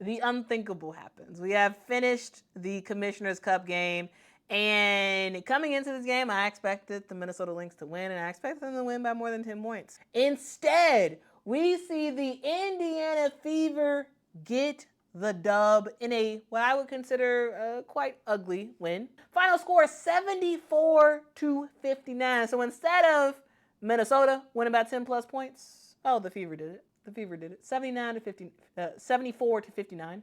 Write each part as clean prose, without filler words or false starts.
the unthinkable happens. We have finished the Commissioner's Cup game, and coming into this game, I expected the Minnesota Lynx to win, and I expected them to win by more than 10 points. Instead, we see the Indiana Fever get the dub in a what I would consider a quite ugly win. Final score 74-59. So instead of Minnesota winning by 10 plus points, the Fever did it. The Fever did it. 74-59.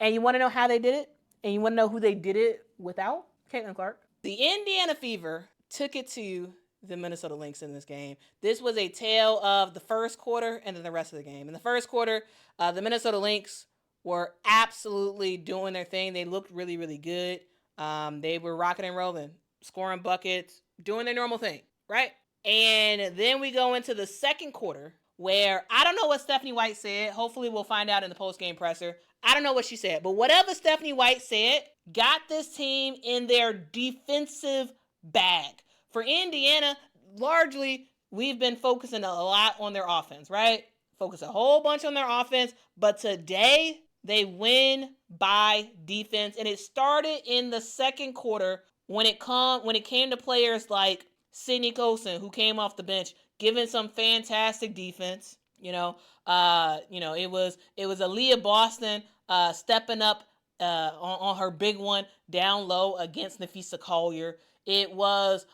And you want to know how they did it? And you want to know who they did it without? Caitlin Clark. The Indiana Fever took it to the Minnesota Lynx in this game. This was a tale of the first quarter and then the rest of the game. In the first quarter, the Minnesota Lynx were absolutely doing their thing. They looked really, really good. They were rocking and rolling, scoring buckets, doing their normal thing, right? And then we go into the second quarter where I don't know what Stephanie White said. Hopefully we'll find out in the post-game presser. I don't know what she said, but whatever Stephanie White said got this team in their defensive bag. For Indiana, largely, we've been focusing a lot on their offense, right? Focus a whole bunch on their offense, but today they win by defense, and it started in the second quarter when it came to players like Sydney Colson, who came off the bench, giving some fantastic defense. It was Aliyah Boston stepping up on her big one down low against Napheesa Collier. It was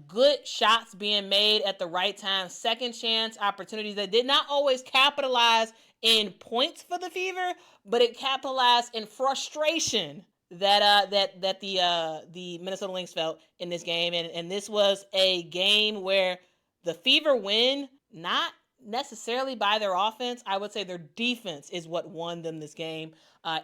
good shots being made at the right time, second chance opportunities that did not always capitalize in points for the Fever, but it capitalized in frustration that the Minnesota Lynx felt in this game. And this was a game where the Fever win, not necessarily by their offense. I would say their defense is what won them this game.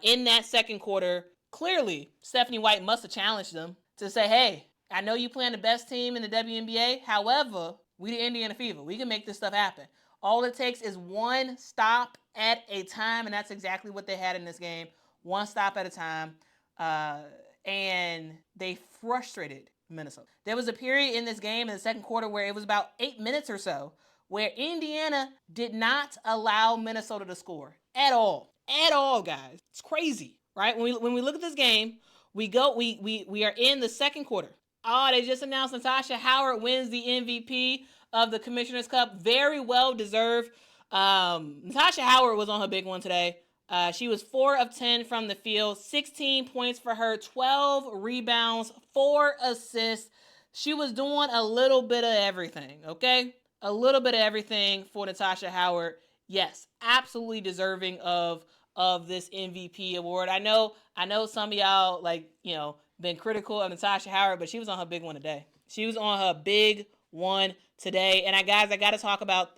In that second quarter, clearly, Stephanie White must have challenged them to say, hey, I know you playing the best team in the WNBA. However, we the Indiana Fever. We can make this stuff happen. All it takes is one stop at a time, and that's exactly what they had in this game. One stop at a time. And they frustrated Minnesota. There was a period in this game in the second quarter where it was about 8 minutes or so where Indiana did not allow Minnesota to score at all. At all, guys. It's crazy, right? When we look at this game, we are in the second quarter. They just announced Natasha Howard wins the MVP of the Commissioner's Cup. Very well deserved. Natasha Howard was on her big one today. She was 4 of 10 from the field, 16 points for her, 12 rebounds, 4 assists. She was doing a little bit of everything, okay? A little bit of everything for Natasha Howard. Yes, absolutely deserving of this MVP award. I know some of y'all been critical of Natasha Howard, but she was on her big one today. She was on her big one today. And I got to talk about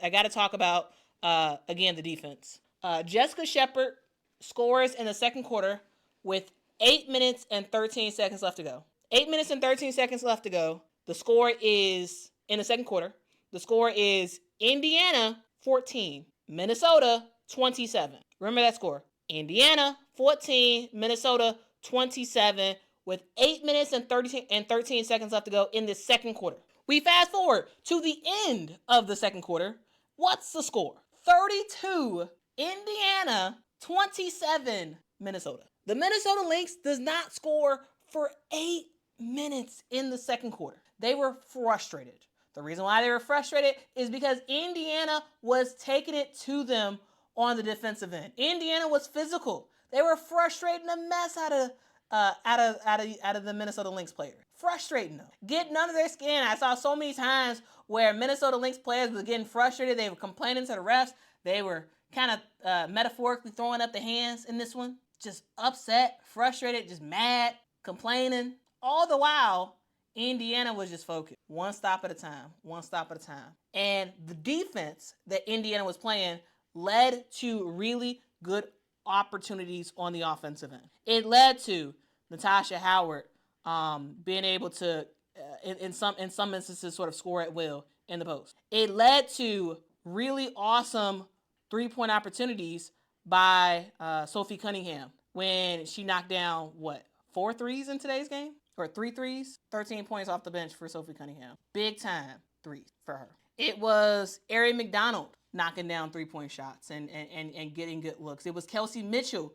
again the defense. Jessica Shepard scores in the second quarter with 8 minutes and 13 seconds left to go. 8 minutes and 13 seconds left to go. The score is in the second quarter. The score is Indiana 14, Minnesota 27. Remember that score. Indiana 14, Minnesota 27 with 8 minutes and 13 seconds left to go in the second quarter. We fast forward to the end of the second quarter. What's the score? 32 Indiana, 27 Minnesota. The Minnesota Lynx does not score for 8 minutes in the second quarter. They were frustrated. The reason why they were frustrated is because Indiana was taking it to them on the defensive end. Indiana was physical. They were frustrating the mess out of the Minnesota Lynx player. Frustrating them. Getting under their skin. I saw so many times where Minnesota Lynx players were getting frustrated. They were complaining to the refs. They were kind of metaphorically throwing up the hands in this one. Just upset, frustrated, just mad, complaining. All the while, Indiana was just focused. One stop at a time. One stop at a time. And the defense that Indiana was playing led to really good opportunities on the offensive end. It led to Natasha Howard being able to, in some instances, sort of score at will in the post. It led to really awesome three-point opportunities by Sophie Cunningham when she knocked down, 4 threes in today's game? Or 3 threes? 13 points off the bench for Sophie Cunningham. Big time threes for her. It was Aari McDonald knocking down 3-point shots and getting good looks. It was Kelsey Mitchell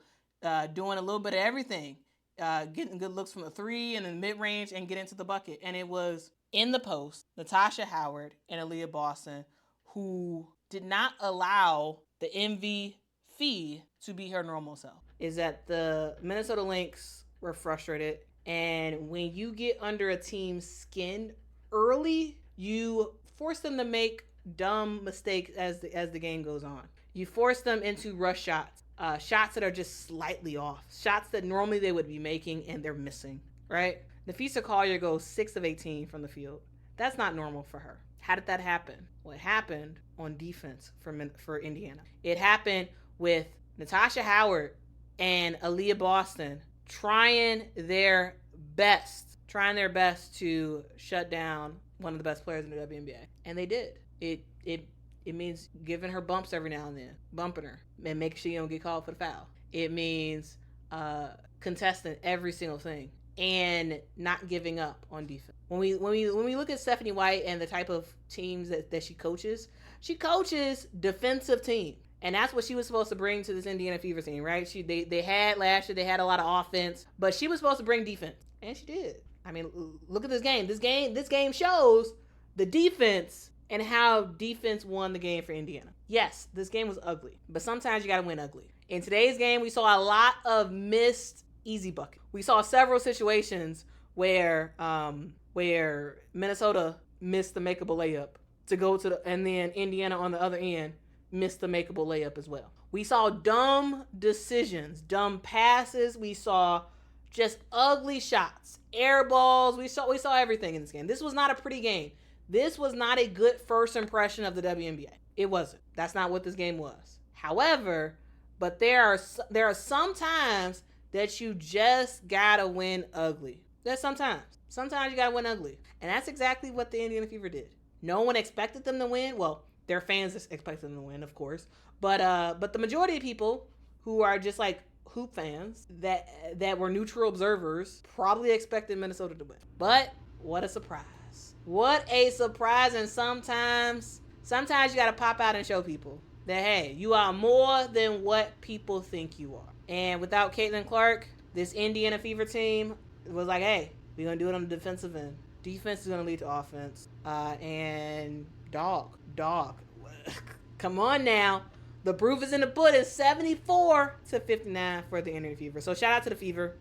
doing a little bit of everything, getting good looks from the three and the mid-range and get into the bucket. And it was in the post, Natasha Howard and Aliyah Boston, who did not allow the MV fee to be her normal self. Is that the Minnesota Lynx were frustrated, and when you get under a team's skin early, you force them to make dumb mistakes as the game goes on. You force them into rush shots, shots that are just slightly off, shots that normally they would be making and they're missing, right? Nafisa Collier goes 6 of 18 from the field. That's not normal for her. How did that happen? Well, it happened on defense for Indiana. It happened with Natasha Howard and Aliyah Boston trying their best to shut down one of the best players in the WNBA. And they did. It means giving her bumps every now and then, bumping her, and making sure you don't get called for the foul. It means contesting every single thing and not giving up on defense. When we look at Stephanie White and the type of teams that she coaches defensive teams. And that's what she was supposed to bring to this Indiana Fever team, right? They had last year, they had a lot of offense, but she was supposed to bring defense, and she did. I mean, look at this game. This game shows the defense and how defense won the game for Indiana. Yes, this game was ugly, but sometimes you got to win ugly. In today's game, we saw a lot of missed easy buckets. We saw several situations where Minnesota missed the makeable layup to go to and then Indiana on the other end missed the makeable layup as well. We saw dumb decisions, dumb passes. We saw just ugly shots, air balls. We saw everything in this game. This was not a pretty game. This was not a good first impression of the WNBA. It wasn't. That's not what this game was. However, but there are some times that you just gotta win ugly. There's sometimes you gotta win ugly, and that's exactly what the Indiana Fever did. No one expected them to win. Well, their fans expected them to win, of course, but the majority of people who are just like hoop fans that were neutral observers probably expected Minnesota to win. But what a surprise! What a surprise! And sometimes you gotta pop out and show people that, hey, you are more than what people think you are. And without Caitlin Clark, this Indiana Fever team was like, hey, we're going to do it on the defensive end. Defense is going to lead to offense. And dog. Come on now. The proof is in the pudding. 74-59 for the Indiana Fever. So shout out to the Fever.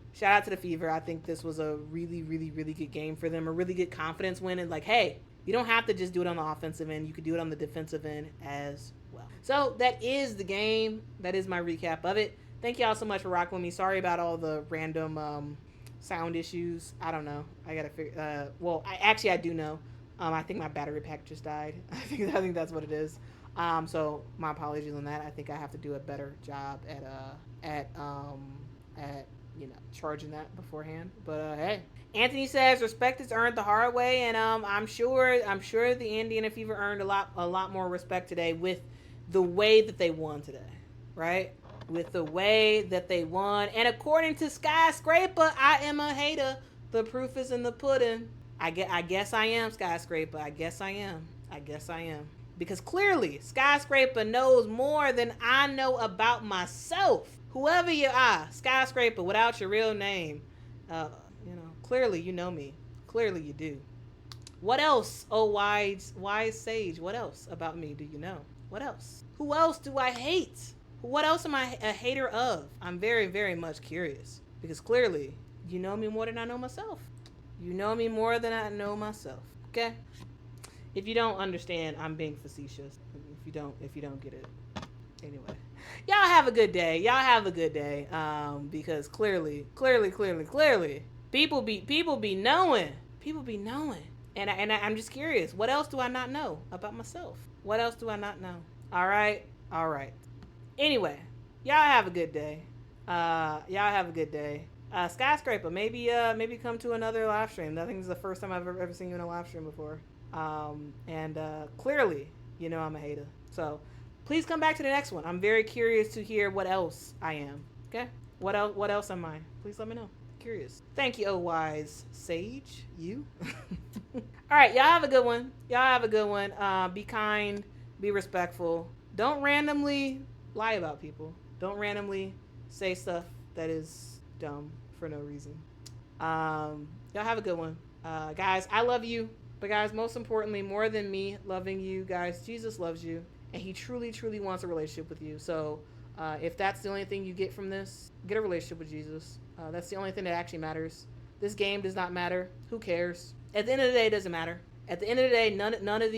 I think this was a really, really, really good game for them. A really good confidence win. And like, hey, you don't have to just do it on the offensive end. You could do it on the defensive end as well. So that is the game. That is my recap of it. Thank y'all so much for rocking with me. Sorry about all the random sound issues. I don't know. I gotta figure. I do know. I think my battery pack just died. I think that's what it is. So my apologies on that. I think I have to do a better job at charging that beforehand. But hey, Anthony says respect is earned the hard way, and I'm sure the Indiana Fever earned a lot more respect today with the way that they won today, right? With the way that they won. And according to Skyscraper, I am a hater. The proof is in the pudding. I guess I am, Skyscraper. I guess I am. Because clearly, Skyscraper knows more than I know about myself. Whoever you are, Skyscraper, without your real name, clearly you know me. Clearly you do. What else, oh wise sage? What else about me do you know? What else? Who else do I hate? What else am I a hater of? I'm very, very much curious. Because clearly, you know me more than I know myself. Okay? If you don't understand, I'm being facetious. If you don't get it. Anyway. Y'all have a good day. Because clearly, people be knowing. And I'm just curious. What else do I not know about myself? What else do I not know? All right. Anyway, y'all have a good day. Skyscraper, maybe come to another live stream. I think this is the first time I've ever seen you in a live stream before. Clearly, I'm a hater. So please come back to the next one. I'm very curious to hear what else I am. Okay? What else am I? Please let me know. Curious. Thank you, oh wise sage. You. All right, y'all have a good one. Be kind. Be respectful. Don't randomly lie about people. Don't randomly say stuff that is dumb for no reason. Y'all have a good one. Guys, I love you. But guys, most importantly, more than me loving you, guys, Jesus loves you. And he truly, truly wants a relationship with you. So if that's the only thing you get from this, get a relationship with Jesus. That's the only thing that actually matters. This game does not matter. Who cares? At the end of the day, it doesn't matter. At the end of the day, none of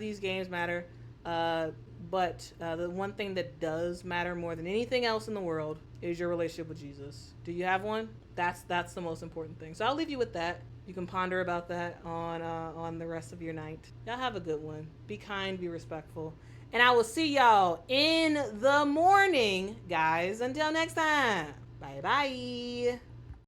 these games matter. But the one thing that does matter more than anything else in the world is your relationship with Jesus. Do you have one? That's the most important thing. So I'll leave you with that. You can ponder about that on the rest of your night. Y'all have a good one. Be kind, be respectful. And I will see y'all in the morning, guys. Until next time. Bye-bye.